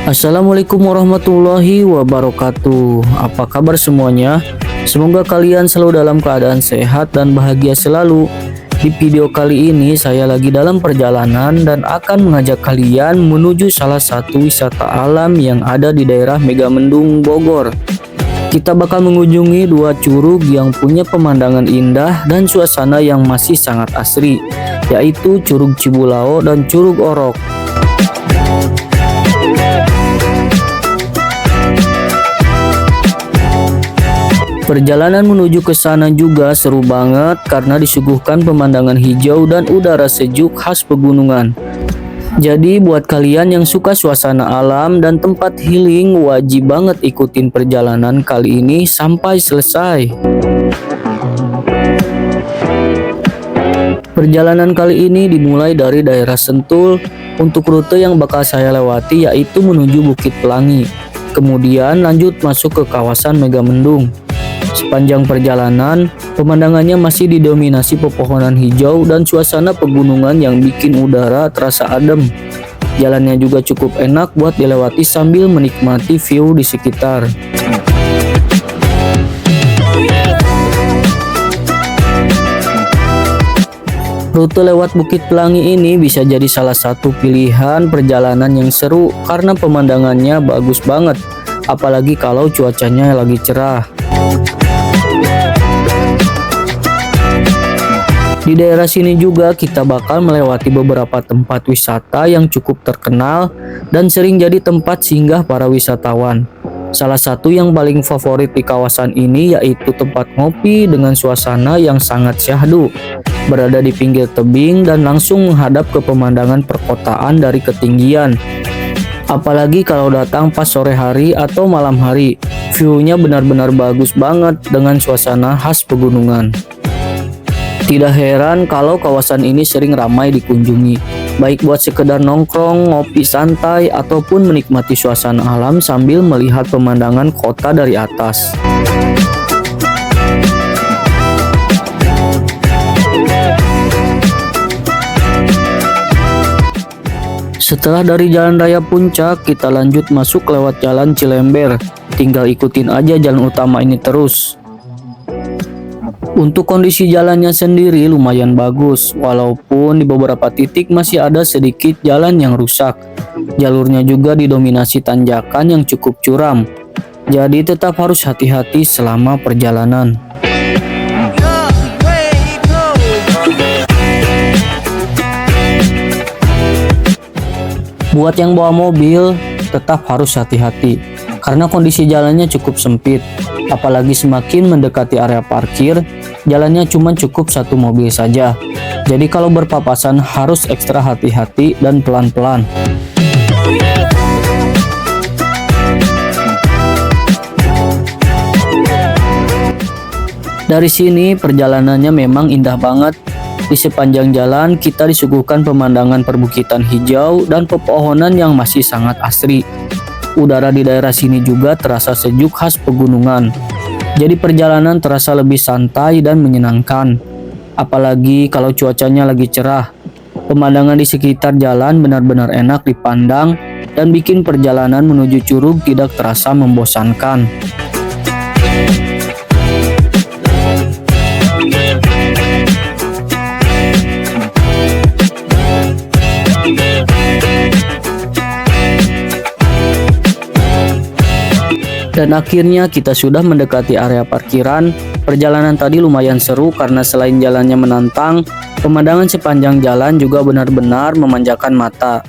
Assalamualaikum warahmatullahi wabarakatuh. Apa kabar semuanya? Semoga kalian selalu dalam keadaan sehat dan bahagia selalu. Di video kali ini saya lagi dalam perjalanan dan akan mengajak kalian menuju salah satu wisata alam yang ada di daerah Megamendung, Bogor. Kita bakal mengunjungi dua curug yang punya pemandangan indah dan suasana yang masih sangat asri, yaitu Curug Cibulao dan Curug Orok. Perjalanan menuju ke sana juga seru banget karena disuguhkan pemandangan hijau dan udara sejuk khas pegunungan. Jadi buat kalian yang suka suasana alam dan tempat healing, wajib banget ikutin perjalanan kali ini sampai selesai. Perjalanan kali ini dimulai dari daerah Sentul. Untuk rute yang bakal saya lewati yaitu menuju Bukit Pelangi, kemudian lanjut masuk ke kawasan Megamendung. Sepanjang perjalanan, pemandangannya masih didominasi pepohonan hijau dan suasana pegunungan yang bikin udara terasa adem. Jalannya juga cukup enak buat dilewati sambil menikmati view di sekitar. Rute lewat Bukit Pelangi ini bisa jadi salah satu pilihan perjalanan yang seru karena pemandangannya bagus banget, apalagi kalau cuacanya lagi cerah. Di daerah sini juga kita bakal melewati beberapa tempat wisata yang cukup terkenal dan sering jadi tempat singgah para wisatawan. Salah satu yang paling favorit di kawasan ini yaitu tempat ngopi dengan suasana yang sangat syahdu, berada di pinggir tebing dan langsung menghadap ke pemandangan perkotaan dari ketinggian. Apalagi kalau datang pas sore hari atau malam hari, view-nya benar-benar bagus banget dengan suasana khas pegunungan. Tidak heran kalau kawasan ini sering ramai dikunjungi, baik buat sekedar nongkrong, ngopi santai, ataupun menikmati suasana alam sambil melihat pemandangan kota dari atas. Setelah dari Jalan Raya Puncak, kita lanjut masuk lewat Jalan Cilember. Tinggal ikutin aja jalan utama ini terus. Untuk kondisi jalannya sendiri lumayan bagus, walaupun di beberapa titik masih ada sedikit jalan yang rusak. Jalurnya juga didominasi tanjakan yang cukup curam, jadi tetap harus hati-hati selama perjalanan. Buat yang bawa mobil, tetap harus hati-hati karena kondisi jalannya cukup sempit. Apalagi semakin mendekati area parkir, jalannya cuma cukup satu mobil saja. Jadi kalau berpapasan harus ekstra hati-hati dan pelan-pelan. Dari sini perjalanannya memang indah banget. Di sepanjang jalan kita disuguhkan pemandangan perbukitan hijau dan pepohonan yang masih sangat asri. Udara di daerah sini juga terasa sejuk khas pegunungan. Jadi perjalanan terasa lebih santai dan menyenangkan. Apalagi kalau cuacanya lagi cerah. Pemandangan di sekitar jalan benar-benar enak dipandang dan bikin perjalanan menuju curug tidak terasa membosankan. Dan akhirnya kita sudah mendekati area parkiran. Perjalanan tadi lumayan seru karena selain jalannya menantang, pemandangan sepanjang jalan juga benar-benar memanjakan mata.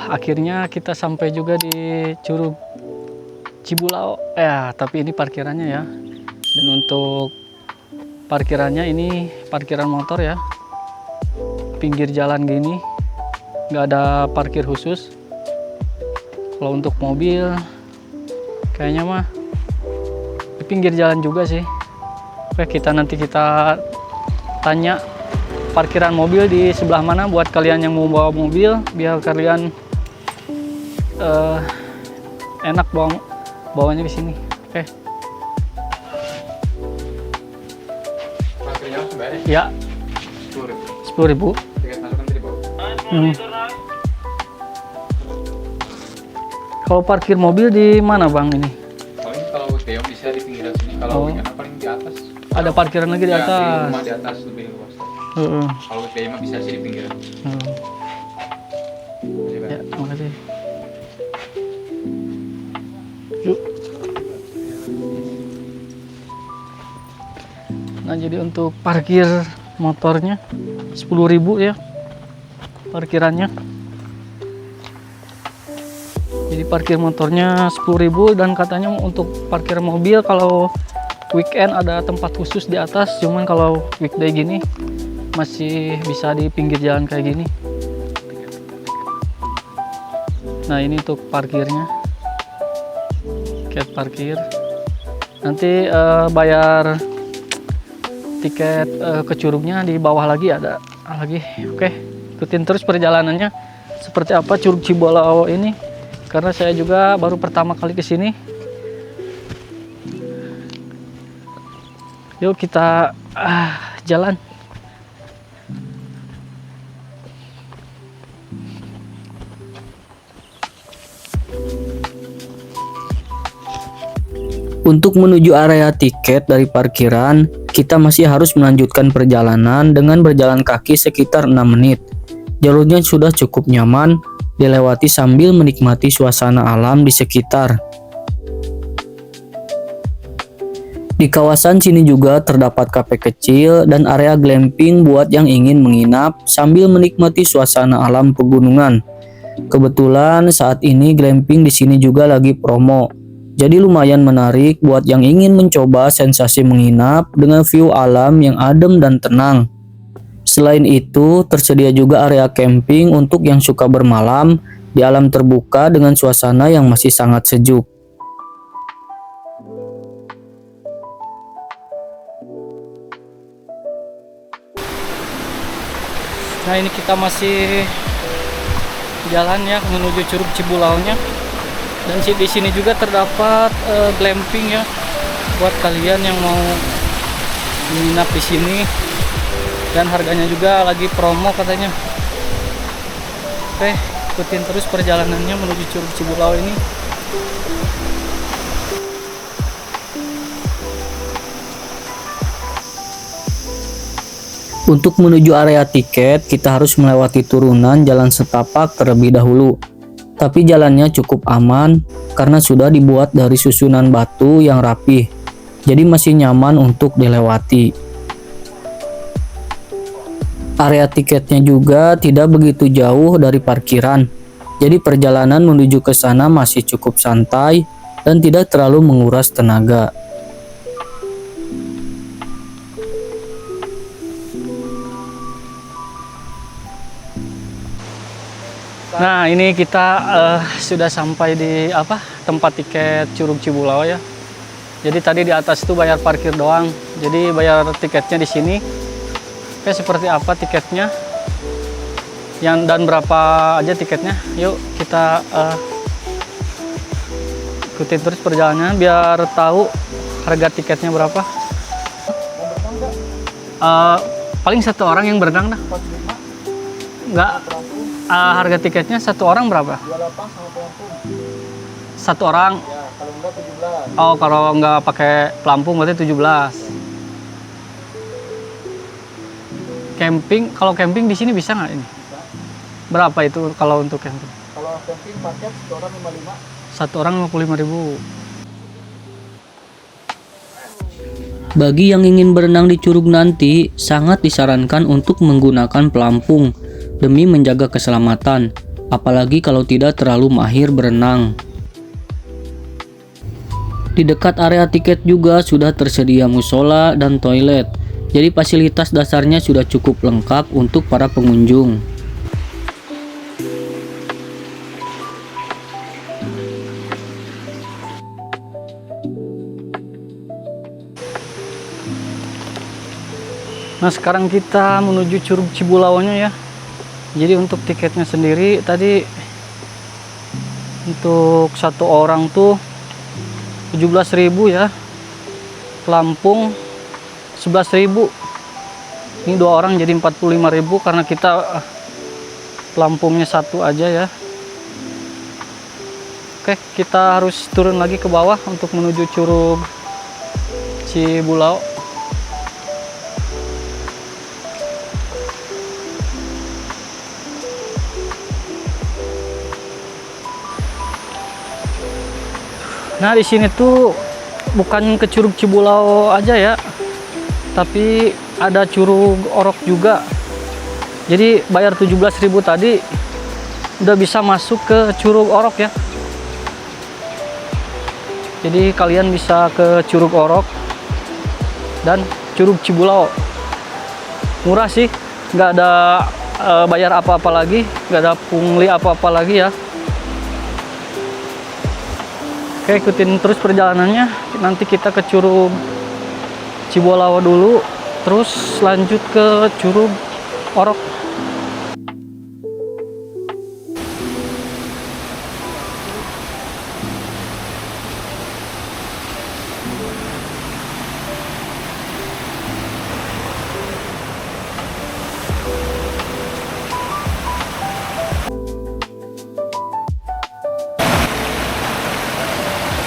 Akhirnya kita sampai juga di Curug Cibulau. Tapi ini parkirannya ya. Dan untuk parkirannya ini parkiran motor ya. Pinggir jalan gini. Nggak ada parkir khusus. Kalau untuk mobil kayaknya mah di pinggir jalan juga sih. Oke, nanti kita tanya parkiran mobil di sebelah mana buat kalian yang mau bawa mobil, biar kalian enak bawanya ke sini. Oke. Parkirnya langsung bayar Ya. 10.000. Tiket masuk kan tadi bawa. Kalau parkir mobil di mana bang ini? Paling kalau Teo bisa di pinggiran sini, kalau weekend paling di atas. Ada parkiran lagi di Ya, atas. di rumah di atas lebih luas. Heeh. Kalau Teo mah bisa sih di pinggiran. Ya, makasih. Yuk. Nah, jadi untuk parkir motornya 10.000 ya parkirannya. Jadi parkir motornya 10.000 dan katanya untuk parkir mobil kalau weekend ada tempat khusus di atas, cuman kalau weekday gini masih bisa di pinggir jalan kayak gini. Nah, ini untuk parkirnya, tiket parkir. Nanti bayar tiket ke curugnya di bawah lagi ada lagi. Oke, ikutin terus perjalanannya seperti apa Curug Cibulau ini, karena saya juga baru pertama kali ke sini. Yuk kita jalan. Untuk menuju area tiket dari parkiran, kita masih harus melanjutkan perjalanan dengan berjalan kaki sekitar 6 menit. Jalurnya sudah cukup nyaman, dilewati sambil menikmati suasana alam di sekitar. Di kawasan sini juga terdapat kafe kecil dan area glamping buat yang ingin menginap sambil menikmati suasana alam pegunungan. Kebetulan saat ini glamping di sini juga lagi promo. Jadi lumayan menarik buat yang ingin mencoba sensasi menginap dengan view alam yang adem dan tenang. Selain itu, tersedia juga area camping untuk yang suka bermalam di alam terbuka dengan suasana yang masih sangat sejuk. Nah, ini kita masih jalan ya menuju Curug Cibulaunya. Dan di sini juga terdapat glamping ya buat kalian yang mau menginap di sini. Dan harganya juga lagi promo katanya. Oke, ikutin terus perjalanannya menuju Curug Cibulau ini. Untuk menuju area tiket, kita harus melewati turunan jalan setapak terlebih dahulu. Tapi jalannya cukup aman karena sudah dibuat dari susunan batu yang rapih. Jadi masih nyaman untuk dilewati. Area tiketnya juga tidak begitu jauh dari parkiran. Jadi perjalanan menuju ke sana masih cukup santai dan tidak terlalu menguras tenaga. Nah, ini kita sudah sampai di tempat tiket Curug Cibulau ya. Jadi tadi di atas itu bayar parkir doang. Jadi bayar tiketnya di sini. Oke, seperti apa tiketnya? Dan berapa aja tiketnya? Yuk kita ikutin terus perjalanannya biar tahu harga tiketnya berapa. Paling satu orang yang berenang dah. Enggak. Harga tiketnya satu orang berapa? 28 sama pelampung. Satu orang? Ya, kalau enggak 17. Oh, kalau nggak pakai pelampung berarti 17. camping, kalau camping di sini bisa nggak ini? Berapa itu kalau untuk camping? Kalau camping paket orang 55. Satu orang 55.000. Bagi yang ingin berenang di curug nanti, sangat disarankan untuk menggunakan pelampung demi menjaga keselamatan, apalagi kalau tidak terlalu mahir berenang. Di dekat area tiket juga sudah tersedia musola dan toilet, jadi fasilitas dasarnya sudah cukup lengkap untuk para pengunjung. Nah, sekarang kita menuju Curug Cibulaunya ya. Jadi untuk tiketnya sendiri tadi untuk satu orang tuh 17.000 ya. Pelampung 11.000. Ini 2 orang jadi 45.000 karena kita pelampungnya satu aja ya. Oke, kita harus turun lagi ke bawah untuk menuju Curug Cibulau. Nah, di sini tuh bukan ke Curug Cibulau aja ya, tapi ada Curug Orok juga. Jadi bayar 17.000 tadi udah bisa masuk ke Curug Orok ya. Jadi kalian bisa ke Curug Orok dan Curug Cibulau. Murah sih, nggak ada bayar apa-apa lagi, nggak ada pungli apa-apa lagi ya. Oke, ikutin terus perjalanannya. Nanti kita ke Curug Cibulau dulu, terus lanjut ke Curug Orok.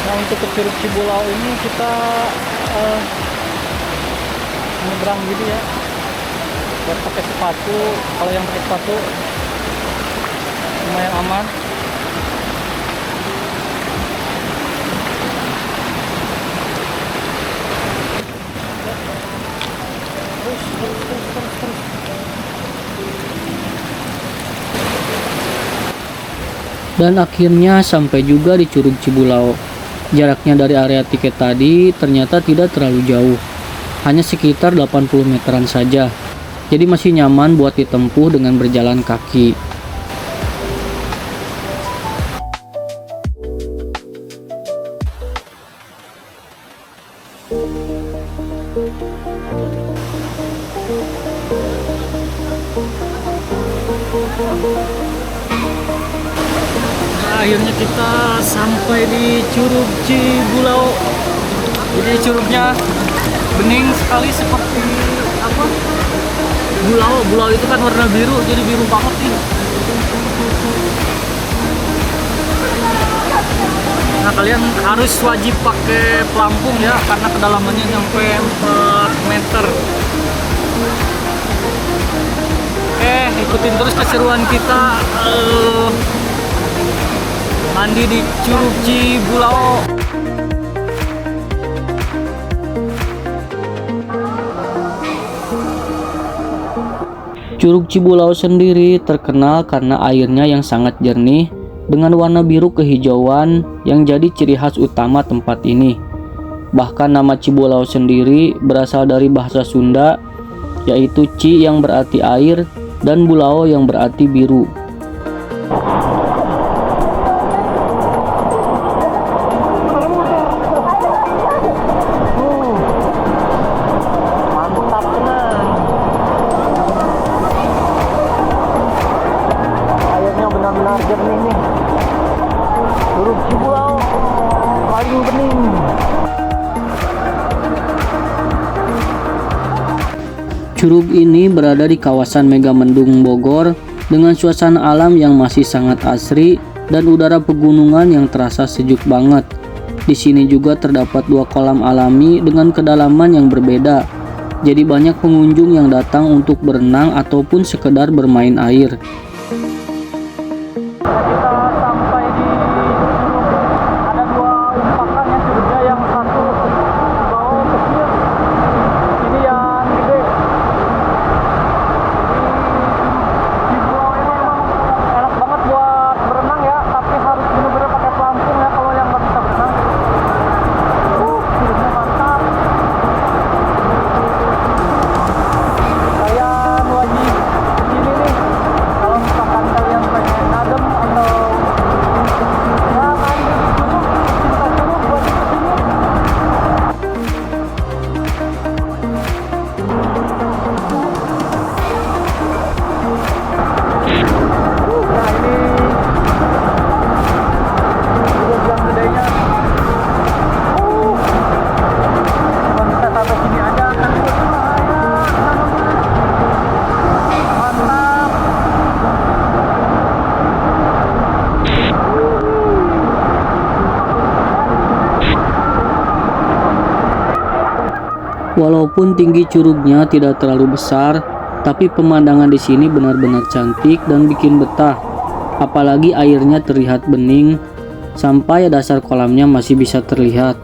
Nah, untuk ke Curug Cibulau ini kita nyebrang gitu ya, biar pakai sepatu. Kalau yang pakai sepatu lumayan aman. Terus. Dan akhirnya sampai juga di Curug Cibulau. Jaraknya dari area tiket tadi ternyata tidak terlalu jauh, hanya sekitar 80 meteran saja. Jadi masih nyaman buat ditempuh dengan berjalan kaki. Akhirnya kita sampai di Curug Cibulau. Jadi curugnya bening sekali seperti apa? Bulau itu kan warna biru, jadi biru banget nih. Nah, kalian harus wajib pakai pelampung ya, karena kedalamannya sampai 4 meter. Ikutin terus keseruan kita mandi di Curug Cibulau. Curug Cibulau sendiri terkenal karena airnya yang sangat jernih dengan warna biru kehijauan yang jadi ciri khas utama tempat ini. Bahkan nama Cibulau sendiri berasal dari bahasa Sunda, yaitu Ci yang berarti air dan Bulao yang berarti biru. Curug ini berada di kawasan Megamendung Bogor dengan suasana alam yang masih sangat asri dan udara pegunungan yang terasa sejuk banget. Di sini juga terdapat 2 kolam alami dengan kedalaman yang berbeda, Jadi banyak pengunjung yang datang untuk berenang ataupun sekedar bermain air. Kita sampai di ada dua umpakan ya curugnya, yang satu bawah kecil, ini yang gede. Di pulau ini emang enak banget buat berenang ya, tapi harus bener-bener pakai pelampung ya kalau yang nggak bisa berenang. Curugnya mantap. Kalian wajib ini nih kalau misalkan kalian pengen adem atau ya mandi di curug, cinta curug, wajib kesini. Nah ini curug yang gedenya. Cuma bisa sampai sini aja kan bahaya. Mantap. Walaupun tinggi curugnya tidak terlalu besar, tapi pemandangan di sini benar-benar cantik dan bikin betah. Apalagi airnya terlihat bening, sampai dasar kolamnya masih bisa terlihat.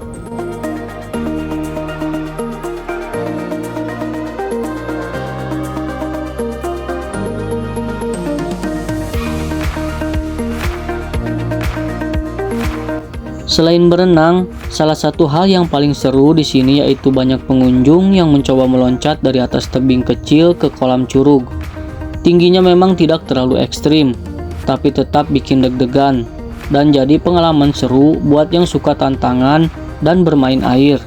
Selain berenang, salah satu hal yang paling seru di sini yaitu banyak pengunjung yang mencoba meloncat dari atas tebing kecil ke kolam curug. Tingginya memang tidak terlalu ekstrim, tapi tetap bikin deg-degan dan jadi pengalaman seru buat yang suka tantangan dan bermain air.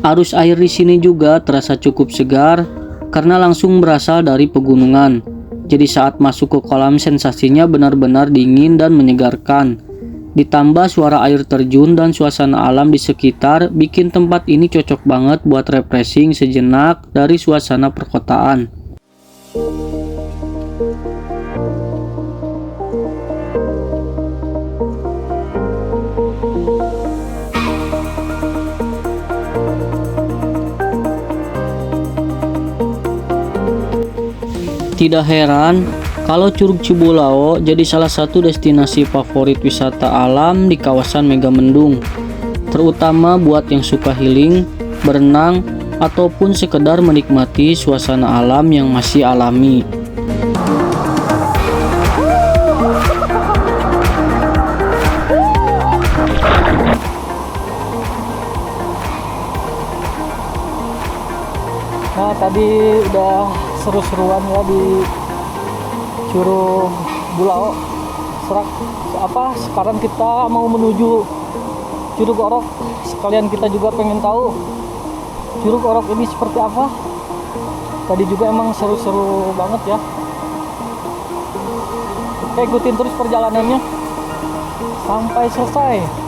Arus air di sini juga terasa cukup segar karena langsung berasal dari pegunungan. Jadi saat masuk ke kolam sensasinya benar-benar dingin dan menyegarkan. Ditambah suara air terjun dan suasana alam di sekitar bikin tempat ini cocok banget buat refreshing sejenak dari suasana perkotaan. Tidak heran kalau Curug Cibulao jadi salah satu destinasi favorit wisata alam di kawasan Megamendung, terutama buat yang suka healing, berenang, ataupun sekedar menikmati suasana alam yang masih alami. Nah tadi udah seru-seruan ya di Curug Bulao. Sekarang kita mau menuju Curug Orok. Sekalian kita juga pengen tahu Curug Orok ini seperti apa. Tadi juga emang seru-seru banget ya. Oke, ikutin terus perjalanannya sampai selesai.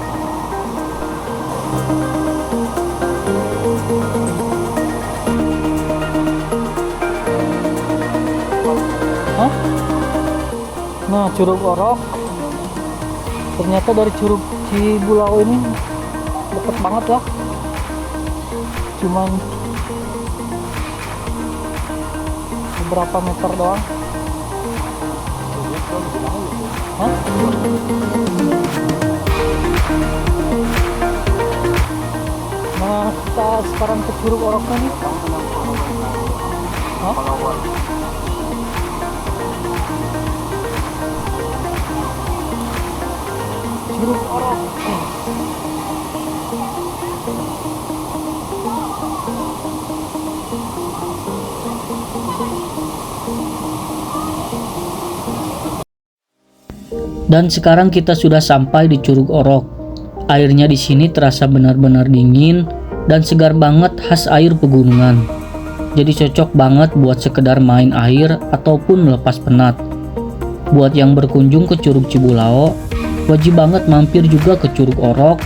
Nah, Curug Orok ternyata dari Curug Cibulao ini deket banget ya, cuman beberapa meter doang. Hah? Nah, kita sekarang ke Curug Oroknya nih. Hah? Curug Orok. Dan sekarang kita sudah sampai di Curug Orok. Airnya di sini terasa benar-benar dingin dan segar banget, khas air pegunungan. Jadi cocok banget buat sekedar main air ataupun melepas penat. Buat yang berkunjung ke Curug Cibulao, wajib banget mampir juga ke Curug Orok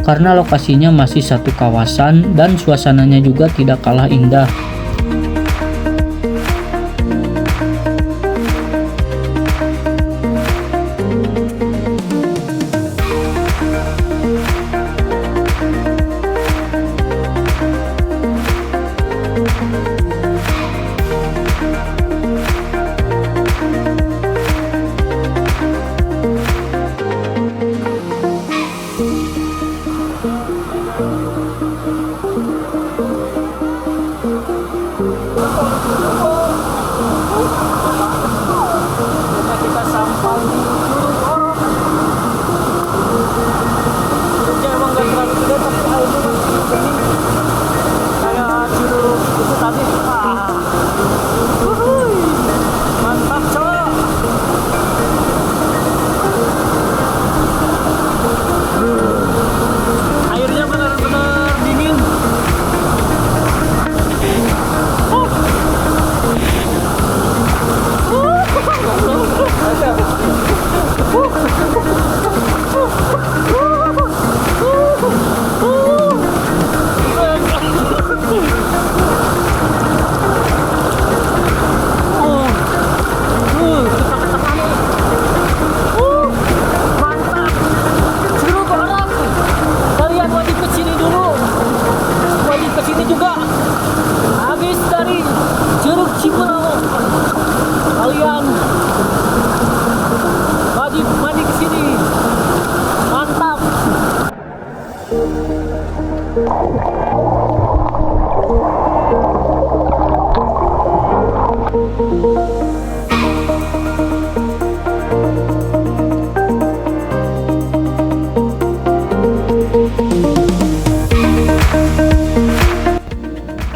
karena lokasinya masih satu kawasan dan suasananya juga tidak kalah indah.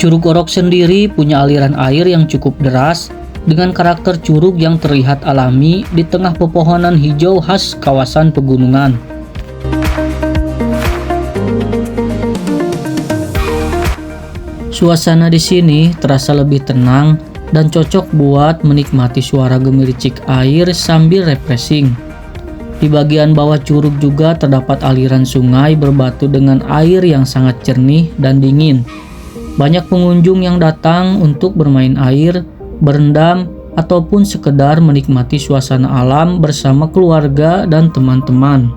Curug Orok sendiri punya aliran air yang cukup deras dengan karakter curug yang terlihat alami di tengah pepohonan hijau khas kawasan pegunungan. Suasana di sini terasa lebih tenang dan cocok buat menikmati suara gemericik air sambil refreshing. Di bagian bawah curug juga terdapat aliran sungai berbatu dengan air yang sangat jernih dan dingin. Banyak pengunjung yang datang untuk bermain air, berendam, ataupun sekedar menikmati suasana alam bersama keluarga dan teman-teman.